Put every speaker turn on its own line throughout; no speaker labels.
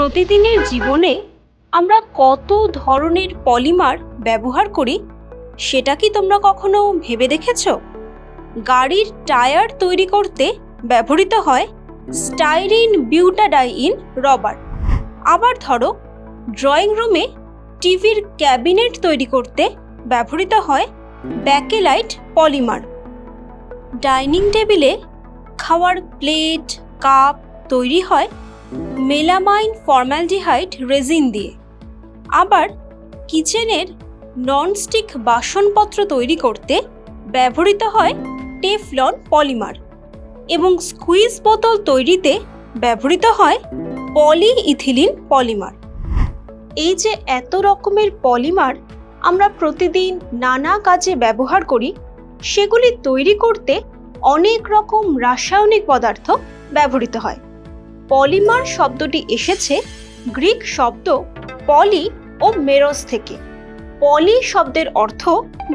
প্রতিদিনের জীবনে আমরা কত ধরনের পলিমার ব্যবহার করি সেটা কি তোমরা কখনো ভেবে দেখেছো? গাড়ির টায়ার তৈরি করতে ব্যবহৃত হয় স্টাইরিন বিউটাডাইন রবার। আবার ধরো, ড্রয়িং রুমে টিভির ক্যাবিনেট তৈরি করতে ব্যবহৃত হয় ব্যাকেলাইট পলিমার। ডাইনিং টেবিলে খাওয়ার প্লেট কাপ তৈরি হয় মেলামাইন ফর্মালডিহাইড রেজিন দিয়ে। আবার কিচেনের ননস্টিক বাসনপত্র তৈরি করতে ব্যবহৃত হয় টেফলন পলিমার এবং স্কুইজ বোতল তৈরিতে ব্যবহৃত হয় পলিইথিলিন পলিমার। এই যে এত রকমের পলিমার আমরা প্রতিদিন নানা কাজে ব্যবহার করি, সেগুলি তৈরি করতে অনেক রকম রাসায়নিক পদার্থ ব্যবহৃত হয়। পলিমার শব্দটি এসেছে গ্রিক শব্দ পলি ও মেরস থেকে। পলি শব্দের অর্থ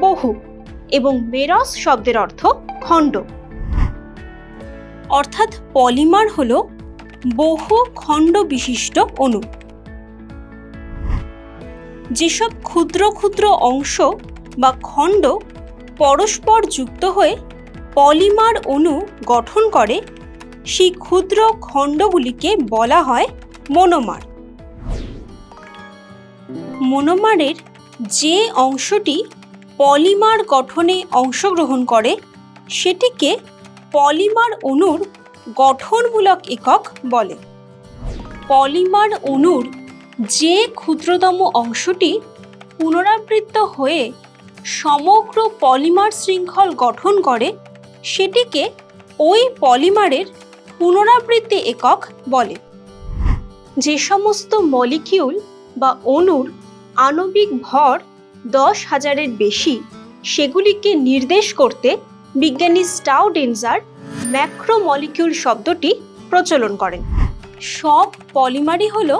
বহু এবং মেরস শব্দের অর্থ খণ্ড। অর্থাৎ পলিমার হলো বহু খণ্ড বিশিষ্ট অণু। যেসব ক্ষুদ্র ক্ষুদ্র অংশ বা খণ্ড পরস্পর যুক্ত হয়ে পলিমার অণু গঠন করে, সেই ক্ষুদ্র খণ্ডগুলিকে বলা হয় মনোমার। মনোমারের যে অংশটি পলিমার গঠনে অংশগ্রহণ করে সেটিকে পলিমার অণুর গঠনমূলক একক বলে। পলিমার অণুর যে ক্ষুদ্রতম অংশটি পুনরাবৃত্ত হয়ে সমগ্র পলিমার শৃঙ্খল গঠন করে সেটিকে ওই পলিমারের পুনরাবৃত্তি একক বলে। যে সমস্ত মলিকিউল বা অণুর আণবিক ভর 10,000-এর বেশি, সেগুলিকে নির্দেশ করতে বিজ্ঞানী স্টাউডেনজার ম্যাক্রোমলিকিউল শব্দটি প্রচলন করেন। সব পলিমারই হলো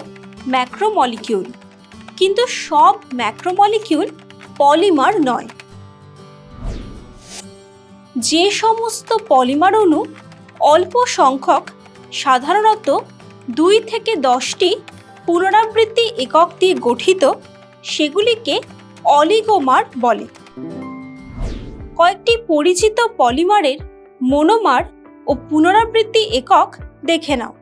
ম্যাক্রোমলিকিউল, কিন্তু সব ম্যাক্রোমলিকিউল পলিমার নয়। যে সমস্ত পলিমার অণু অল্প সংখ্যক, সাধারণত 2 থেকে 10টি পুনরাবৃত্তি একক দিয়ে গঠিত, সেগুলিকে অলিগোমার বলে। কয়েকটি পরিচিত পলিমারের মনোমার ও পুনরাবৃত্তি একক দেখে নাও।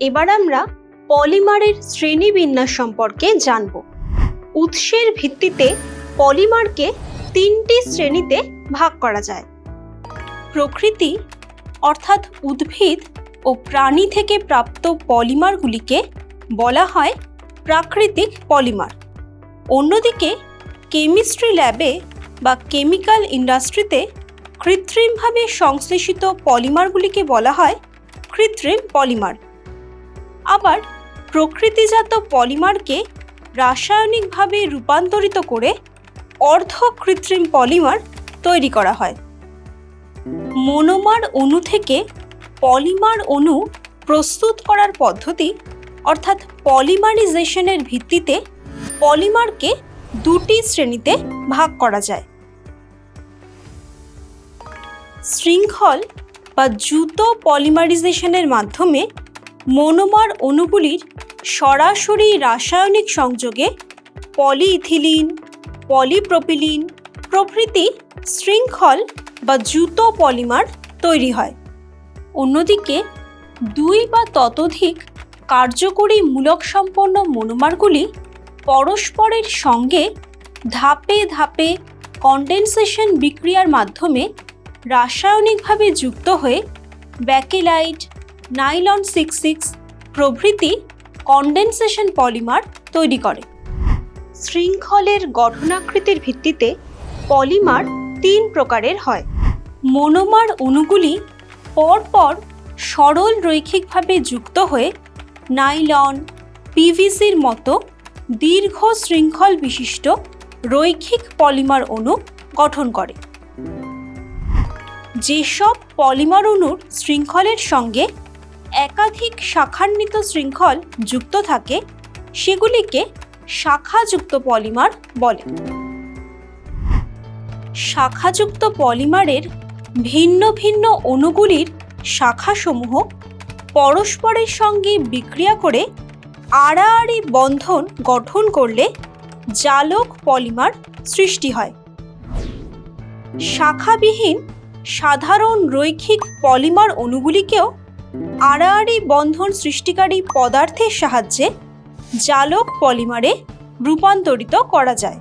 এবার আমরা পলিমারের শ্রেণীবিন্যাস সম্পর্কে জানব। উৎসের ভিত্তিতে পলিমারকে 3টি শ্রেণীতে ভাগ করা যায়। প্রকৃতি অর্থাৎ উদ্ভিদ ও প্রাণী থেকে প্রাপ্ত পলিমারগুলিকে বলা হয় প্রাকৃতিক পলিমার। অন্যদিকে কেমিস্ট্রি ল্যাবে বা কেমিক্যাল ইন্ডাস্ট্রিতে কৃত্রিমভাবে সংশ্লেষিত পলিমারগুলিকে বলা হয় কৃত্রিম পলিমার। আবার প্রকৃতিজাত পলিমারকে রাসায়নিকভাবে রূপান্তরিত করে অর্ধ কৃত্রিম পলিমার তৈরি করা হয়। মনোমার অণু থেকে পলিমার অণু প্রস্তুত করার পদ্ধতি অর্থাৎ পলিমারাইজেশনের ভিত্তিতে পলিমারকে 2টি শ্রেণীতে ভাগ করা যায়। শৃঙ্খল বা দ্রুত পলিমারাইজেশনের মাধ্যমে মনোমার অণুগুলির সরাসরি রাসায়নিক সংযোগে পলিইথিলিন, পলিপ্রোপিলিন প্রভৃতি শৃঙ্খল বা দ্রুত পলিমার তৈরি হয়। অন্যদিকে 2 বা ততোধিক কার্যকরী মূলক সম্পন্ন মনোমারগুলি পরস্পরের সঙ্গে ধাপে ধাপে কন্ডেনসেশন বিক্রিয়ার মাধ্যমে রাসায়নিকভাবে যুক্ত হয়ে ব্যাকেলাইট, নাইলন 66 প্রভৃতি কন্ডেনসেশন পলিমার তৈরি করে। শৃঙ্খলের গঠনাকৃতির ভিত্তিতে পলিমার 3 প্রকারের হয়। মনোমার অণুগুলি পরপর সরল রৈখিকভাবে যুক্ত হয়ে নাইলন, পিভিসির মতো দীর্ঘ শৃঙ্খল বিশিষ্ট রৈখিক পলিমার অণু গঠন করে। যেসব পলিমার অণুর শৃঙ্খলের সঙ্গে একাধিক শাখান্বিত শৃঙ্খল যুক্ত থাকে সেগুলিকে শাখাযুক্ত পলিমার বলে। শাখাযুক্ত পলিমারের ভিন্ন ভিন্ন অণুগুলির শাখাসমূহ পরস্পরের সঙ্গে বিক্রিয়া করে আড়াআড়ি বন্ধন গঠন করলে জালক পলিমার সৃষ্টি হয়। শাখাবিহীন সাধারণ রৈখিক পলিমার অণুগুলিকেও আড়াআড়ি বন্ধন সৃষ্টিকারী পদার্থের সাহায্যে জালক পলিমারে রূপান্তরিত করা যায়।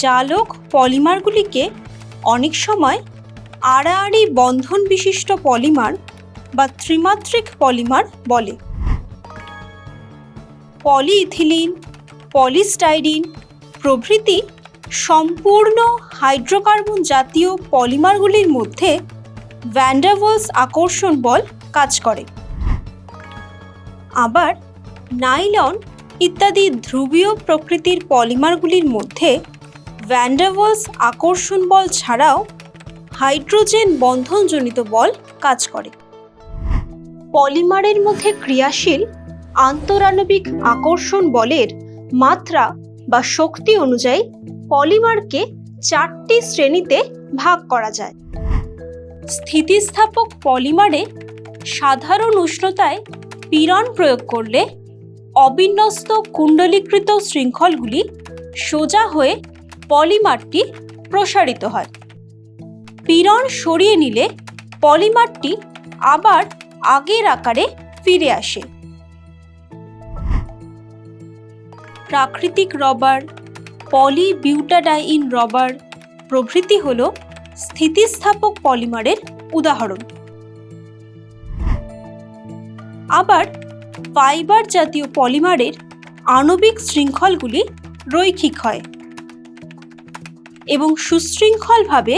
জালক পলিমারগুলিকে অনেক সময় আড়াআড়ি বন্ধন বিশিষ্ট পলিমার বা ত্রিমাত্রিক পলিমার বলে। পলিইথিলিন, পলিস্টাইরিন প্রভৃতি সম্পূর্ণ হাইড্রোকার্বন জাতীয় পলিমারগুলির মধ্যে ভ্যান ডার ওয়ালস আকর্ষণ বল কাজ করে। আবার নাইলন ইত্যাদি ধ্রুবীয় প্রকৃতির পলিমারগুলির মধ্যে ভ্যান ডার ওয়ালস আকর্ষণ বল ছাড়াও হাইড্রোজেন বন্ধনজনিত বল কাজ করে। পলিমারের মধ্যে ক্রিয়াশীল আন্তরাণবিক আকর্ষণ বলের মাত্রা বা শক্তি অনুযায়ী পলিমারকে 4টি শ্রেণীতে ভাগ করা যায়। স্থিতিস্থাপক পলিমারে সাধারণ উষ্ণতায় পীড়ন প্রয়োগ করলে অবিন্যস্ত কুণ্ডলীকৃত শৃঙ্খলগুলি সোজা হয়ে পলিমারটি প্রসারিত হয়। পীড়ন সরিয়ে নিলে পলিমারটি আবার আগের আকারে ফিরে আসে। প্রাকৃতিক রবার, পলিবিউটাডাইন রবার প্রভৃতি হল স্থিতিস্থাপক পলিমারের উদাহরণ। আবার ফাইবার জাতীয় পলিমারের আণবিক শৃঙ্খলগুলি রৈখিক হয় এবং সুশৃঙ্খলভাবে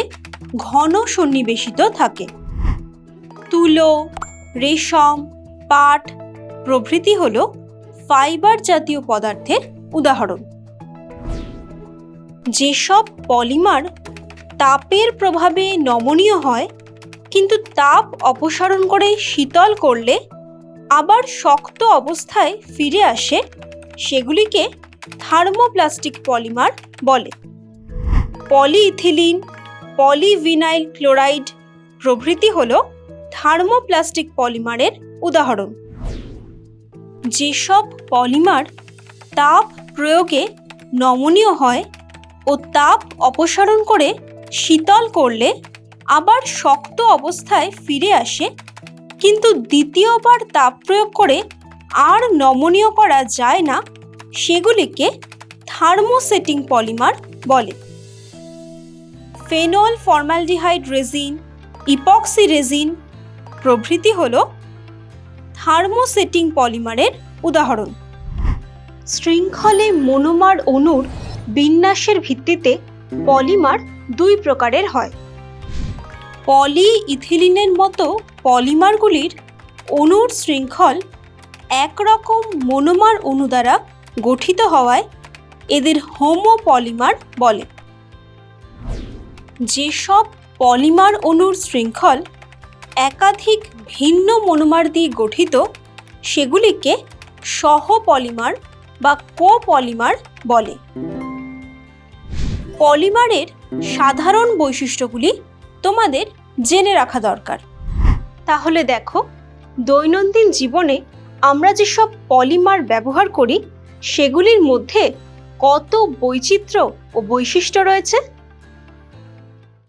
ঘন সন্নিবেশিত থাকে। তুলো, রেশম, পাট প্রভৃতি হল ফাইবার জাতীয় পদার্থের উদাহরণ। যেসব পলিমার তাপের প্রভাবে নমনীয় হয় কিন্তু তাপ অপসারণ করে শীতল করলে আবার শক্ত অবস্থায় ফিরে আসে, সেগুলিকে থার্মোপ্লাস্টিক পলিমার বলে। পলিইথিলিন, পলিভিনাইল ক্লোরাইড প্রভৃতি হল থার্মোপ্লাস্টিক পলিমারের উদাহরণ। যেসব পলিমার তাপ প্রয়োগে নমনীয় হয় ও তাপ অপসারণ করে শীতল করলে আবার শক্ত অবস্থায় ফিরে আসে কিন্তু দ্বিতীয়বার তাপ প্রয়োগ করে আর নমনীয় করা যায় না, সেগুলিকে থার্মোসেটিং পলিমার বলে। Phenol formaldehyde resin, epoxy resin প্রভৃতি হল থার্মোসেটিং পলিমারের উদাহরণ। শৃঙ্খলে মনোমার অণুর বিন্যাসের ভিত্তিতে পলিমার 2 প্রকারের হয়। পলিইথিলিনের মতো পলিমারগুলির অণুর শৃঙ্খল একরকম মনোমার অণু দ্বারা গঠিত হওয়ায় এদের হোমোপলিমার বলে। যেসব পলিমার অণুর শৃঙ্খল একাধিক ভিন্ন মনোমার দিয়ে গঠিত সেগুলিকে সহপলিমার বা কোপলিমার বলে। পলিমারের সাধারণ বৈশিষ্ট্যগুলি তোমাদের জেনে রাখা দরকার। তাহলে দেখো, দৈনন্দিন জীবনে আমরা যেসব পলিমার ব্যবহার করি সেগুলির মধ্যে কত বৈচিত্র্য ও বৈশিষ্ট্য রয়েছে।